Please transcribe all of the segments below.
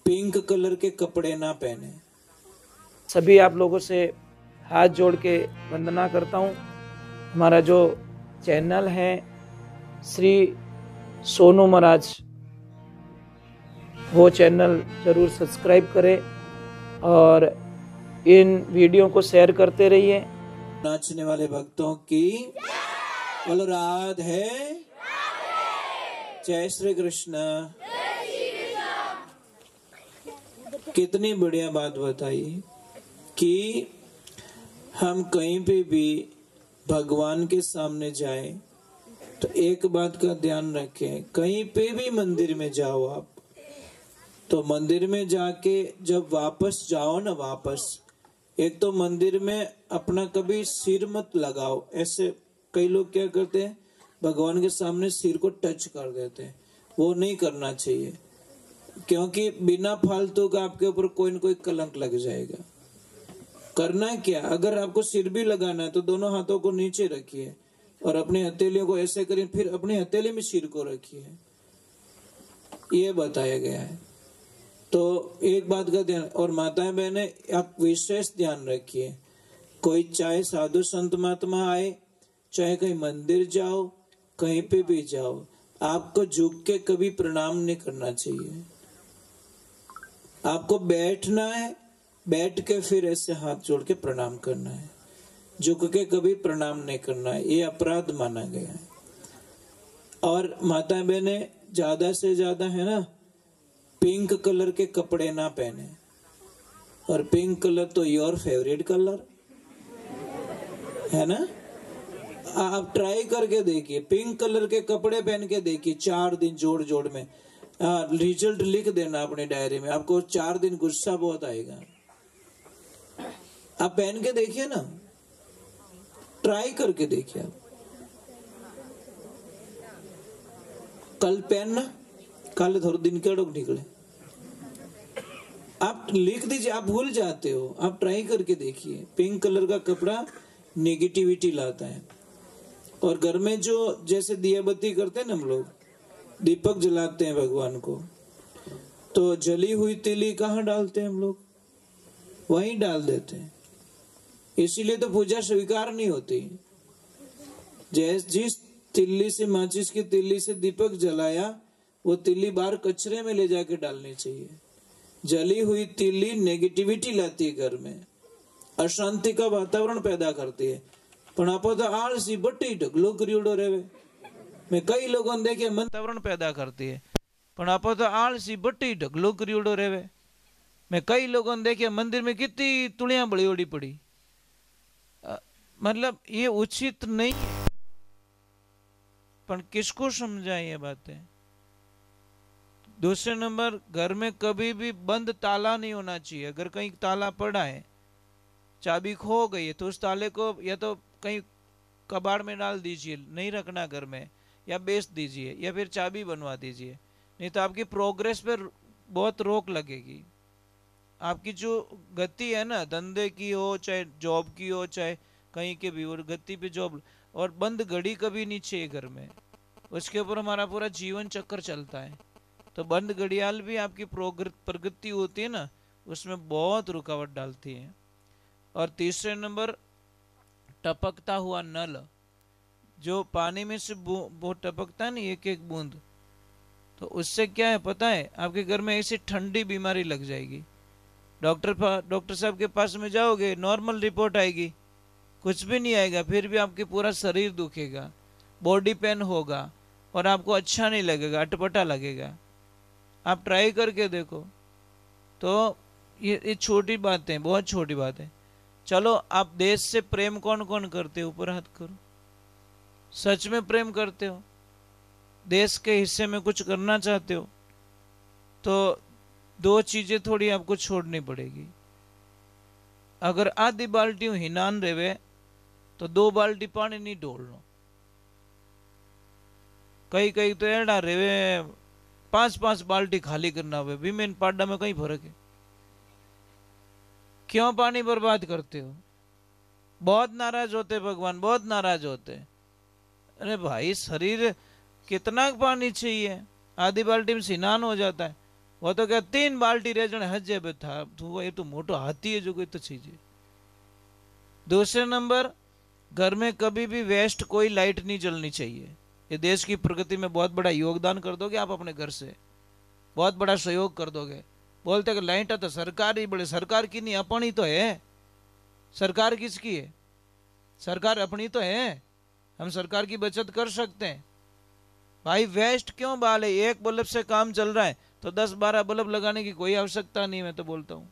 Pink colour के कपड़े ना पहने। सभी आप लोगों से हाथ जोड़ के वंदना करता हूँ। हमारा जो चैनल है श्री सोनू महाराज, वो चैनल जरूर सब्सक्राइब करें और इन वीडियो को शेयर करते रहिए। नाचने वाले भक्तों की बोलो राधे, जय श्री कृष्ण। कितनी बढ़िया बात बताई कि हम कहीं पे भी भगवान के सामने जाएं तो एक बात का ध्यान रखें, कहीं पे भी मंदिर में जाओ आप, तो मंदिर में जाके जब वापस जाओ ना, वापस एक तो मंदिर में अपना कभी सिर मत लगाओ। ऐसे कई लोग क्या करते हैं, भगवान के सामने सिर को टच कर देते हैं, वो नहीं करना चाहिए, क्योंकि बिना फालतू का आपके ऊपर कोई न कोई कलंक लग जाएगा। करना है क्या, अगर आपको सिर भी लगाना है तो दोनों हाथों को नीचे रखिए और अपने हथेलियों को ऐसे करिए, फिर अपने हथेली में सिर को रखिए, ये बताया गया है। तो एक बात का ध्यान, और माताएं बहनें आप विशेष ध्यान रखिए, कोई चाहे साधु संत महात्मा आए, चाहे कहीं मंदिर जाओ, कहीं पे भी जाओ, आपको झुक के कभी प्रणाम नहीं करना चाहिए। आपको बैठना है, बैठ के फिर ऐसे हाथ जोड़ के प्रणाम करना है, झुक के कभी प्रणाम नहीं करना है, ये अपराध माना गया है। और माता बहने ज्यादा से ज्यादा है ना, पिंक कलर के कपड़े ना पहने। और पिंक कलर तो योर फेवरेट कलर है ना, आप ट्राई करके देखिए, पिंक कलर के कपड़े पहन के देखिए 4 दिन जोड़ जोड़ में। रिजल्ट लिख देना अपनी डायरी में, आपको 4 दिन गुस्सा बहुत आएगा। आप पहन के देखिए ना, ट्राई करके देखिए। आप कल पहनना, कल थोड़े दिन के निकले, आप लिख दीजिए, आप भूल जाते हो, आप ट्राई करके देखिए। पिंक कलर का कपड़ा नेगेटिविटी लाता है। और घर में जो जैसे दिया बत्ती करते हैं ना, हम लोग दीपक जलाते हैं भगवान को, तो जली हुई तिली कहाँ डालते हैं हम लोग, वहीं डाल देते हैं, इसीलिए तो पूजा स्वीकार नहीं होती। जिस तिल्ली से, माचिस की तिल्ली से दीपक जलाया, वो तिल्ली बाहर कचरे में ले जाके डालनी चाहिए। जली हुई तिल्ली नेगेटिविटी लाती है, घर में अशांति का वातावरण पैदा करती है। पण आपो तो आलसी बट्टी ढगलो करियोडो रेवे। मैं कई लोगों ने देखे वातावरण पैदा करती है, पण आपो तो आलसी बट्टी ढगलो करियोडो रेवे। मैं कई लोगों ने देखे मंदिर में कितनी तुड़ियां बड़ी ओड़ी पड़ी, मतलब ये उचित नहीं है। पर किसको समझाएं ये बातें। दूसरे नंबर, घर में कभी भी बंद ताला नहीं होना चाहिए। अगर कहीं ताला पड़ा है, चाबी खो गई है, तो उस ताले को या तो कहीं कबाड़ में डाल दीजिए, नहीं रखना घर में, या बेच दीजिए, या फिर चाबी बनवा दीजिए। नहीं तो आपकी प्रोग्रेस पर बहुत रोक लगेगी। आपकी जो गति है ना, धंधे की हो, चाहे जॉब की हो, चाहे कहीं के भी, और गति पे जॉब, और बंद घड़ी कभी नहीं चाहिए घर में, उसके ऊपर हमारा पूरा जीवन चक्र चलता है। तो बंद घड़ियाल भी आपकी प्रगति होती है ना, उसमें बहुत रुकावट डालती है। और तीसरे नंबर, टपकता हुआ नल, जो पानी में से वो टपकता है ना, एक एक बूंद, तो उससे क्या है पता है, आपके घर में ऐसी ठंडी बीमारी लग जाएगी। डॉक्टर साहब के पास में जाओगे, नॉर्मल रिपोर्ट आएगी, कुछ भी नहीं आएगा, फिर भी आपके पूरा शरीर दुखेगा, बॉडी पेन होगा, और आपको अच्छा नहीं लगेगा, अटपटा लगेगा। आप ट्राई करके देखो। तो ये छोटी बातें, बहुत छोटी बात है। चलो, आप देश से प्रेम कौन कौन करते हो, ऊपर हाथ करो। सच में प्रेम करते हो, देश के हिस्से में कुछ करना चाहते हो, तो 2 चीजें थोड़ी आपको छोड़नी पड़ेगी। अगर आधी बाल्टी हिनान रेवे तो 2 बाल्टी पानी नहीं ढोलना। कई कई तो एड़ा रेवे 5-5 बाल्टी खाली करना हुए, भीमेन पाडा में कई फर्क है। क्यों पानी बर्बाद करते हो? बहुत नाराज होते भगवान, बहुत नाराज होते। अरे भाई, शरीर कितना पानी चाहिए, आधी बाल्टी में स्नान हो जाता है, वो तो क्या 3 बाल्टी रेजण हजे बे था तू ये तो मोटो हाथी है जो कोई तो चीज है। दूसरे नंबर, घर में कभी भी वेस्ट कोई लाइट नहीं जलनी चाहिए। ये देश की प्रगति में बहुत बड़ा योगदान कर दोगे आप अपने घर से, बहुत बड़ा सहयोग कर दोगे। बोलते कि लाइट तो सरकार ही बड़े, सरकार की नहीं अपनी तो है। सरकार किसकी है? सरकार अपनी तो है। हम सरकार की बचत कर सकते हैं। भाई वेस्ट क्यों बाले? एक बल्ब से काम चल रहा है तो 10-12 बल्ब लगाने की कोई आवश्यकता नहीं। मैं तो बोलता हूँ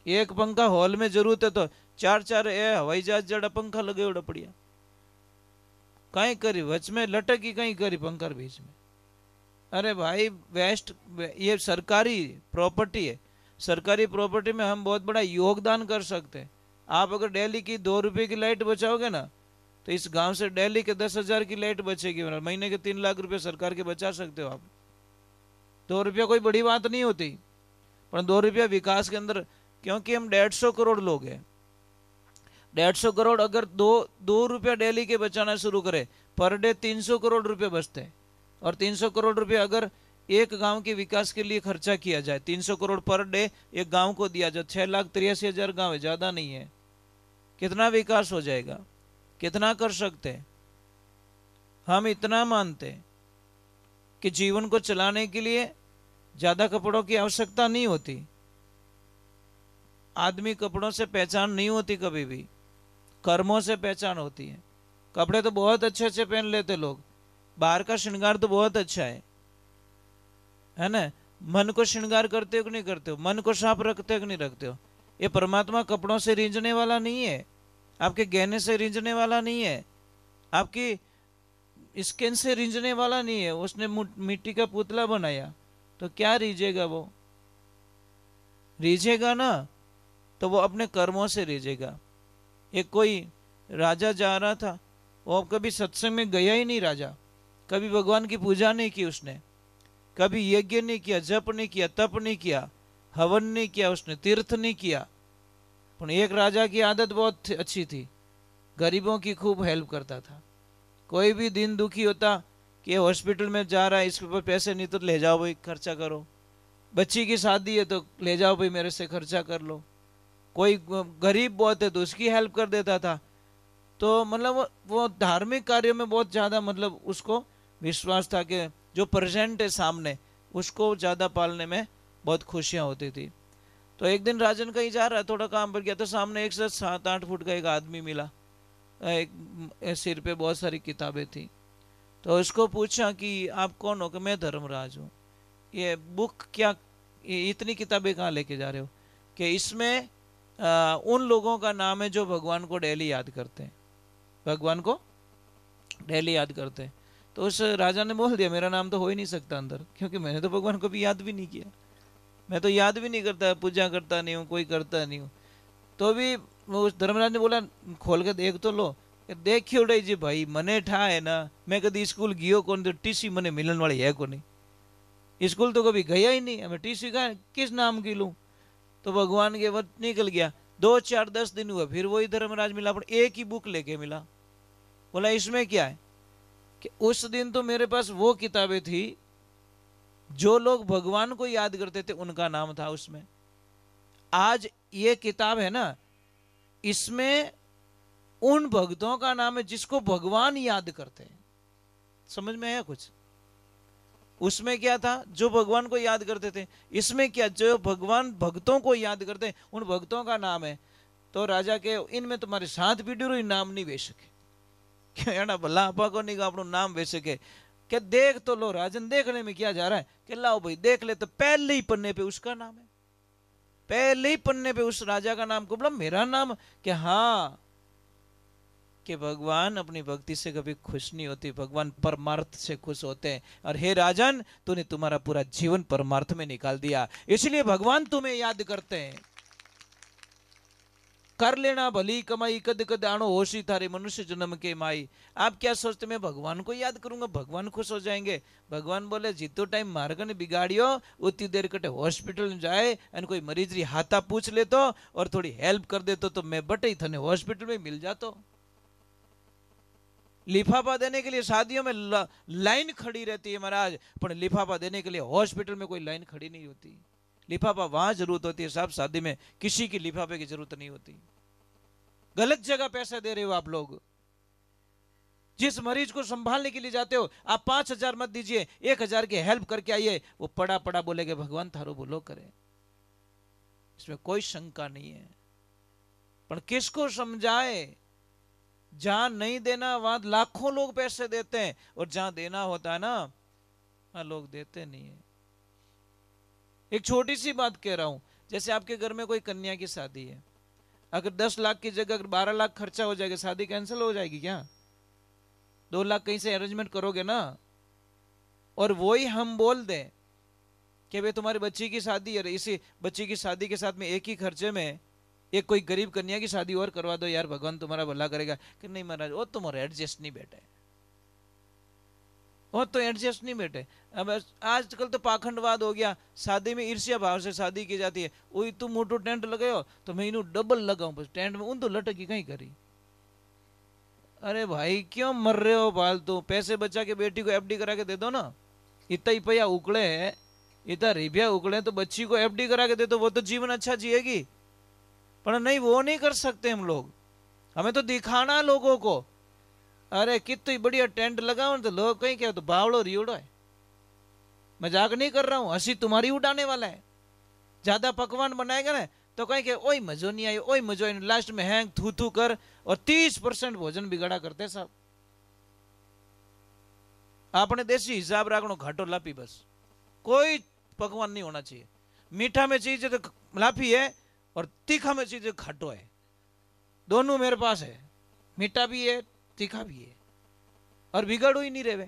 एक पंखा हॉल में जरूरत है तो 4-4 हवाई जहाज जड़ा पंखा लगे उड़ा पड़िया कहीं करी वच में लटकी कहीं करी पंखा बीच में। अरे भाई वेस्ट, ये सरकारी प्रॉपर्टी है। सरकारी प्रॉपर्टी में हम बहुत बड़ा योगदान कर सकते हैं। आप अगर दिल्ली की 2 रुपए की लाइट बचाओगे ना तो इस गांव से दिल्ली के 10,000 की लाइट बचेगी। महीने के 3 लाख रुपए सरकार के बचा सकते हो आप। 2 रुपया कोई बड़ी बात नहीं होती, पर 2 रुपया विकास के अंदर, क्योंकि हम 150 करोड़ लोग हैं। 150 करोड़ अगर 2 रुपया डेली के बचाना शुरू करे, पर डे 300 करोड़ रुपए बचते हैं। और 300 करोड़ रुपए अगर एक गांव के विकास के लिए खर्चा किया जाए, 300 करोड़ पर डे एक गांव को दिया जाए, 6,83,000 गांव है, ज्यादा नहीं है। कितना विकास हो जाएगा, कितना कर सकते हैं। हम इतना मानते हैं कि जीवन को चलाने के लिए ज्यादा कपड़ों की आवश्यकता नहीं होती। आदमी कपड़ों से पहचान नहीं होती, कभी भी कर्मों से पहचान होती है। कपड़े तो बहुत अच्छे अच्छे पहन लेते लोग, बाहर का श्रृंगार तो बहुत अच्छा है ना। मन को श्रृंगार करते हो कि नहीं करते हो? मन को साफ रखते हो कि नहीं रखते हो? ये परमात्मा कपड़ों से रींझने वाला नहीं है, आपके गहने से रींझने वाला नहीं है, आपकी स्किन से रींझने वाला नहीं है। उसने मिट्टी का पुतला बनाया तो क्या रीझेगा? वो रीझेगा ना तो वो अपने कर्मों से रीझेगा। एक कोई राजा जा रहा था, वो कभी सत्संग में गया ही नहीं राजा, कभी भगवान की पूजा नहीं की उसने, कभी यज्ञ नहीं किया, जप नहीं किया, तप नहीं किया, हवन नहीं किया, उसने तीर्थ नहीं किया। पर एक राजा की आदत बहुत अच्छी थी, गरीबों की खूब हेल्प करता था। कोई भी दिन दुखी होता कि हॉस्पिटल में जा रहा है, इसके ऊपर पैसे नहीं तो ले जाओ भाई खर्चा करो, बच्ची की शादी है तो ले जाओ भाई मेरे से खर्चा कर लो, कोई गरीब बहुत है तो उसकी हेल्प कर देता था। तो मतलब वो धार्मिक कार्यों में बहुत ज़्यादा मतलब उसको विश्वास था कि जो प्रेजेंट है सामने उसको ज़्यादा पालने में बहुत खुशियाँ होती थी। तो एक दिन राजन कहीं जा रहा है, थोड़ा काम पर गया तो सामने एक से 7-8 फुट का एक आदमी मिला, एक सिर पे बहुत सारी किताबें थी। तो उसको पूछा कि आप कौन हो? कि मैं धर्मराज हूँ। ये बुक क्या, ये इतनी किताबें कहाँ लेके जा रहे हो? कि इसमें उन लोगों का नाम है जो भगवान को डेली याद करते हैं, भगवान को डेली याद करते हैं। तो उस राजा ने बोल दिया मेरा नाम तो हो ही नहीं सकता अंदर, क्योंकि मैंने तो भगवान को भी याद भी नहीं किया, मैं तो याद भी नहीं करता, पूजा करता नहीं हूँ, कोई करता नहीं हूँ। तो भी उस धर्मराज ने बोला खोल के देख तो लो। देखियो रे जी भाई, मने ठा है ना, मैं कभी स्कूल गियो कौन, तो टीसी मने मिलन वाली है को नहीं, स्कूल तो कभी गया ही नहीं, हमें टीसी का किस नाम की लूँ? तो भगवान के वक्त निकल गया। 2-4-10 दिन हुआ, फिर वही धर्मराज मिला, पर एक ही बुक लेके मिला। बोला इसमें क्या है? कि उस दिन तो मेरे पास वो किताबें थी जो लोग भगवान को याद करते थे, उनका नाम था उसमें। आज ये किताब है ना, इसमें उन भक्तों का नाम है जिसको भगवान याद करते हैं। समझ में आया कुछ? उसमें क्या था? जो भगवान को याद करते थे। इसमें क्या? जो भगवान भक्तों को याद करते हैं, उन भक्तों का नाम है। तो राजा के इनमें तुम्हारे 7 पीढ़ी नाम नहीं वे सके, क्या भला आपा को नहीं अपना नाम वे सके? क्या देख तो लो राजन, देखने में क्या जा रहा है? कि लाओ भाई देख ले, तो पहले ही पन्ने पे उसका नाम है, पहले ही पन्ने पे उस राजा का नाम को बोला मेरा नाम। कि हाँ, कि भगवान अपनी भक्ति से कभी खुश नहीं होती, भगवान परमार्थ से खुश होते हैं। और हे राजन, तूने तुम्हारा पूरा जीवन परमार्थ में निकाल दिया, इसलिए भगवान तुम्हें याद करते हैं। कर लेना भली कमाई, कद कद आणो होशी थारे, मनुष्य जन्म के माई। आप क्या सोचते मैं भगवान को याद करूंगा, भगवान खुश हो जाएंगे? भगवान बोले जितो टाइम मार्ग ने बिगाड़ियो उतनी देर कटे हॉस्पिटल में जाए और कोई मरीज री हाथा पूछ ले तो और थोड़ी हेल्प कर दे तो मैं बटे ही थने हॉस्पिटल में मिल जातो। लिफाफा देने के लिए शादियों में लाइन खड़ी रहती है महाराज, पर लिफाफा देने के लिए हॉस्पिटल में कोई लाइन खड़ी नहीं होती। लिफाफा वहां जरूरत होती है साहब, शादी में किसी की लिफाफे की जरूरत नहीं होती। गलत जगह पैसे दे रहे हो आप लोग। जिस मरीज को संभालने के लिए जाते हो आप 5,000 मत दीजिए, 1,000 की हेल्प करके आइए। वो पड़ा पड़ा बोलेगे भगवान थारो बोलो करे, इसमें कोई शंका नहीं है। पर किसको समझाए? जहां नहीं देना वहां लाखों लोग पैसे देते हैं, और जहां देना होता है ना वहां लोग देते नहीं है। एक छोटी सी बात कह रहा हूं, जैसे आपके घर में कोई कन्या की शादी है, अगर 10 लाख की जगह अगर 12 लाख खर्चा हो जाएगा, शादी कैंसिल हो जाएगी क्या? 2 लाख कहीं से अरेंजमेंट करोगे ना। और वही हम बोल दें कि भाई तुम्हारी बच्ची की शादी है, इसी बच्ची की शादी के साथ में एक ही खर्चे में एक कोई गरीब कन्या की शादी और करवा दो यार, भगवान तुम्हारा भला करेगा। कि नहीं महाराज वो तुम्हारे एडजस्ट नहीं बैठे, वो तो एडजस्ट नहीं बैठे। अब आजकल तो पाखंडवाद हो गया, शादी में ईर्ष्या भाव से शादी की जाती है। वही तुम मोटो टेंट लगाओ तो मैं इन्हू डबल लगाऊं, बस टेंट में उन तो लटकी कहीं करी। अरे भाई क्यों मर रहे हो फालतू? पैसे बचा के बेटी को एफडी करा के दे दो ना। इतना ही पैया उकड़े है, इतना रिपिया उकड़े तो बच्ची को एफडी करा के दे दो, वो तो जीवन अच्छा जिएगी। पर नहीं, वो नहीं कर सकते हम लोग। हमें तो दिखाना है लोगों को। अरे कितनी बढ़िया टेंट लगाओ तो लोग कहीं क्या तो बावड़ो रियोड़ो है। मजाक नहीं कर रहा हूं, हंसी तुम्हारी उड़ाने वाला है। ज्यादा पकवान बनाएगा ना तो कहीं के ओए मजो नहीं आयो, ओए मजो, लास्ट में हैंग थू थू कर, और 30% भोजन बिगाड़ा करते सब। आपने देसी हिसाब रखनो, घाटो लापी, बस कोई पकवान नहीं होना चाहिए। मीठा में चीज तो लापी है और तीखा में चीज घाटो है, दोनों मेरे पास है। मीठा भी है तीखा भी है, और बिगड़ो ही नहीं रहे।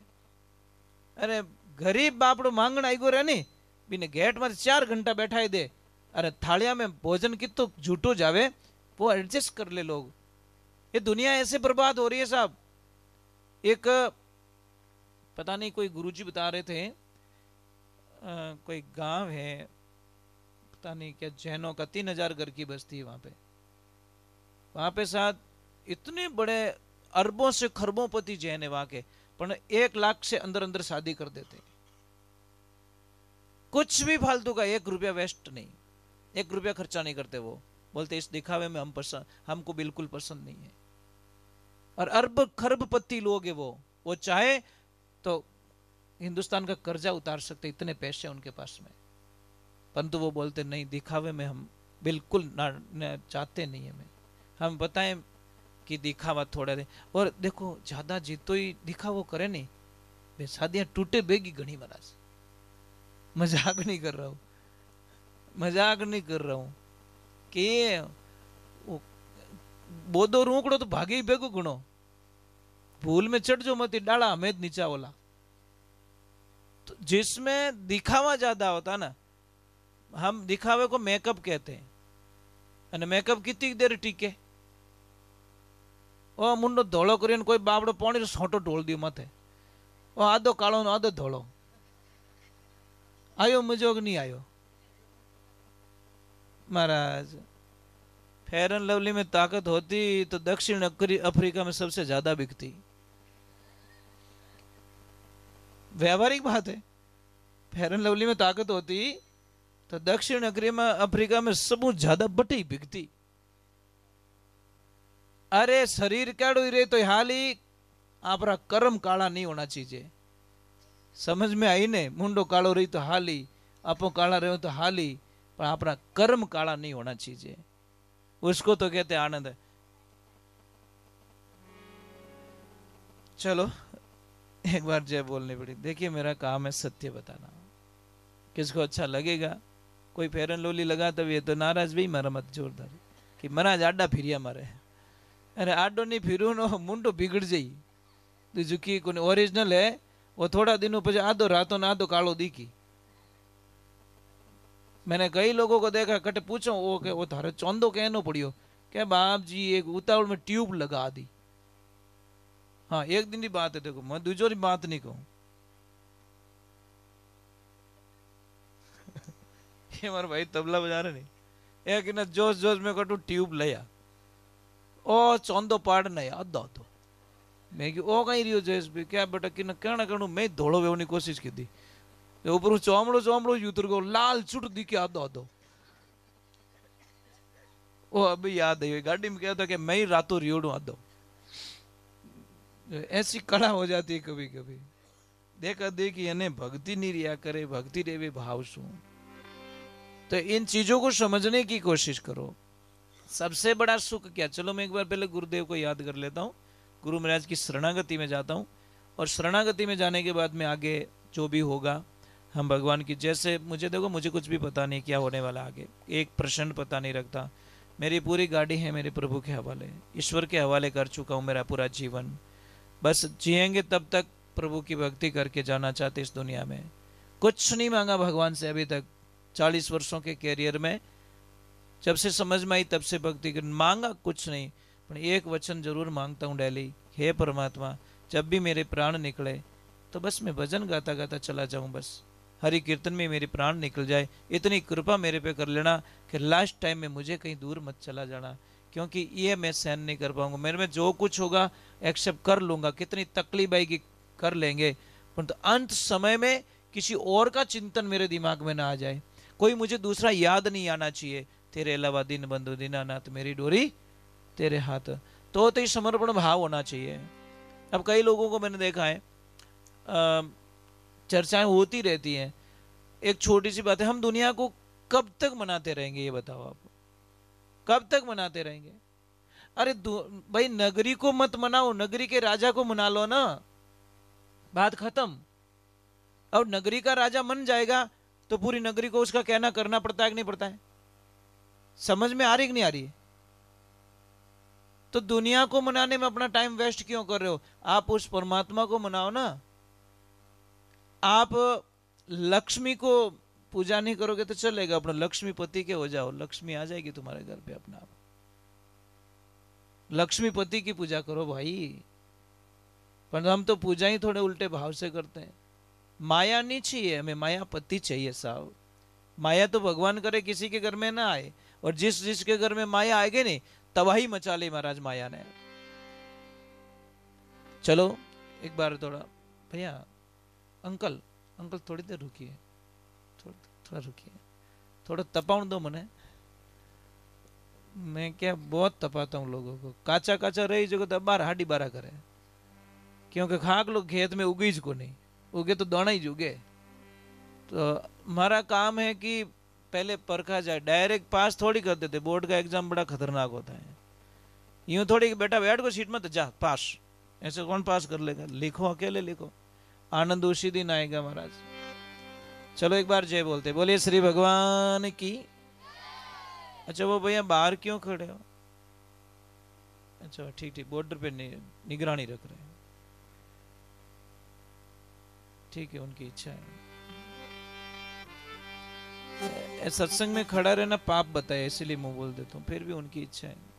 अरे गरीब बापड़ो मांगण आईगो रहे नी, बिने गेट में 4 घंटा बैठाई दे। अरे थालिया में भोजन कितो झूठो जावे, वो एडजस्ट कर ले लोग। ये दुनिया ऐसे बर्बाद हो रही है साहब। एक पता नहीं कोई गुरुजी बता रहे थे, कोई गांव है, पता नहीं क्या जैनों का, 3,000 घर की बस्ती है वहां पे साथ इतने बड़े अरबों से खरबों पति जैन है वहां के, पर 1 लाख से अंदर अंदर शादी कर देते। कुछ भी फालतू का 1 रुपया वेस्ट नहीं, 1 रुपया खर्चा नहीं करते। वो बोलते इस दिखावे में हमको बिल्कुल पसंद नहीं है। और अरब खरबपति लोग है वो चाहे तो हिंदुस्तान का कर्जा उतार सकते, इतने पैसे उनके पास में। परंतु वो बोलते नहीं, दिखावे में हम बिल्कुल ना चाहते नहीं है। हम बताएं कि दिखावा थोड़ा दे, और देखो ज्यादा जीतो ही दिखावो करे नहीं, वे शादियां टूटे बेगी घनी महाराज। मजाक नहीं कर रहा हूं, मजाक नहीं कर रहा हूं कि बोदो रूकड़ो तो भागे ही बेगो गुणो, भूल में चढ़ जो मत डाला हमें नीचा वाला। तो जिसमें दिखावा ज्यादा होता ना, हम दिखावे को मेकअप कहते हैं। અને મેકઅપ कितनी देर टीके? ओ मुंडो धोलो करीने कोई बाबड़ो पानी सोटो ढोल दियो माथे, ओ आधो काळो ने आधो धोलो, आयो मजो नहीं आयो महाराज। फेयर एंड लवली में ताकत होती तो दक्षिण अफ्रीका में सबसे ज्यादा बिकती। व्यावहारिक बात है, फेयर एंड लवली में ताकत होती तो दक्षिण अफ्रीका में सब ज्यादा बटी बिकती। अरे शरीर काड़ो रहे तो हाल ही आपरा कर्म काला नहीं होना चाहिए। समझ में आई ने? मुंडो कालो रही तो हाल ही, आपो काला रहे तो हाल ही, पर आपरा कर्म काला नहीं होना चाहिए। उसको तो कहते आनंद। चलो एक बार जय बोलनी पड़ी। देखिए मेरा काम है सत्य बताना, किसको अच्छा लगेगा। कोई फेयर एंड लवली लगाता भी है तो नाराज भी मारा मत जोरदार कि महाराज आडा फिरिया मारे। अरे आडो नहीं फिरू नो मुंडो बिगड़ जाई। तो जो की कोई ओरिजिनल है वो थोड़ा दिनों पे आधो रातों ना आधो कालो दिखी। मैंने कई लोगों को देखा, कटे पूछो वो के वो थारे चौंदो कहनो पड़ियो, क्या बाप जी एक उतावल में ट्यूब लगा दी। हाँ एक दिन की बात है, देखो मैं दूसरी बात नहीं कहूं। ये हमारे भाई तबला बजा रहे नहीं, एक ना जोश जोश में कटू ट्यूब लिया, ओ चौंदो पाड़ नहीं आधा तो मैं कि ओ कहीं रियो जयेश भाई क्या बेटा कि कहना कहूँ मैं धोड़ो वेवनी कोशिश की थी ऊपर चौमड़ो चौमड़ो उतर गयो लाल चुट दिखे आधो आधो वो अभी याद आई गाड़ी में कहता कि मैं ही रातों रियोड़ू आधो ऐसी कला हो जाती है कभी कभी देखा देखी यानी भक्ति नहीं रिया करे भक्ति रेवे भाव सु तो इन चीजों को समझने की कोशिश करो सबसे बड़ा सुख क्या चलो मैं एक बार पहले गुरुदेव को याद कर लेता हूँ गुरु महाराज की शरणागति में जाता हूँ और शरणागति में जाने के बाद में आगे जो भी होगा हम भगवान की जैसे मुझे देखो मुझे कुछ भी पता नहीं क्या होने वाला आगे एक प्रश्न पता नहीं रखता मेरी पूरी गाड़ी है मेरे प्रभु के हवाले ईश्वर के हवाले कर चुका हूँ मेरा पूरा जीवन बस जिएंगे तब तक प्रभु की भक्ति करके जाना चाहते इस दुनिया में कुछ नहीं मांगा भगवान से अभी तक 40 वर्षों के कैरियर में जब से समझ में आई तब से भक्ति कर मांगा कुछ नहीं पर एक वचन जरूर मांगता हूँ डेली हे परमात्मा जब भी मेरे प्राण निकले तो बस मैं भजन गाता गाता चला जाऊं बस हरि कीर्तन में मेरे प्राण निकल जाए इतनी कृपा मेरे पे कर लेना कि लास्ट टाइम में मुझे कहीं दूर मत चला जाना क्योंकि ये मैं सहन नहीं कर पाऊंगा मेरे में जो कुछ होगा एक्सेप्ट कर लूंगा कितनी तकलीफ आएगी कर लेंगे परंतु अंत समय में किसी और का चिंतन मेरे दिमाग में ना आ जाए कोई मुझे दूसरा याद नहीं आना चाहिए तेरे अलावा दिन बंधु दीनानाथ मेरी डोरी तेरे हाथ तो ही समर्पण भाव होना चाहिए अब कई लोगों को मैंने देखा है चर्चाएं होती रहती हैं एक छोटी सी बात है हम दुनिया को कब तक मनाते रहेंगे ये बताओ आप कब तक मनाते रहेंगे अरे भाई नगरी को मत मनाओ नगरी के राजा को मना लो ना बात खत्म और नगरी का राजा मन जाएगा तो पूरी नगरी को उसका कहना करना पड़ता है कि नहीं पड़ता है समझ में आ रही कि नहीं आ रही है तो दुनिया को मनाने में अपना टाइम वेस्ट क्यों कर रहे हो आप उस परमात्मा को मनाओ ना आप लक्ष्मी को पूजा नहीं करोगे तो चलेगा अपना लक्ष्मीपति के हो जाओ लक्ष्मी आ जाएगी तुम्हारे घर पे अपना आप लक्ष्मीपति की पूजा करो भाई पर हम तो पूजा ही थोड़े उल्टे भाव से करते हैं माया नहीं चाहिए हमें मायापति चाहिए साहब माया तो भगवान करे किसी के घर में ना आए और जिसके घर में माया आएगी नहीं तबाही मचा ली महाराज माया ने चलो एक बार थोड़ा भैया अंकल अंकल थोड़ी देर रुकिए थोड़ा रुकिए थोड़ा तपाउन दो मने मैं क्या बहुत तपाता हूँ लोगों को काचा काचा रही जो तो बार हाडी बारा करे क्योंकि खाक लोग खेत में उगी को नहीं उगे तो दाना ही उगे तो हमारा काम है कि पहले परखा जाए डायरेक्ट पास थोड़ी कर देते बोर्ड का एग्जाम बड़ा खतरनाक होता है यूं थोड़ी कि बेटा बैठ को सीट में तो जा पास ऐसे कौन पास कर लेगा लिखो अकेले लिखो आनंद उसी दिन आएगा महाराज चलो एक बार जय बोलते बोलिए श्री भगवान की अच्छा वो भैया बाहर क्यों खड़े हो अच्छा ठीक ठीक बॉर्डर पे निगरानी रख रहे हैं ठीक है उनकी इच्छा है सत्संग में खड़ा रहना पाप बताए इसलिए मुंह बोल देता हूँ फिर भी उनकी इच्छा है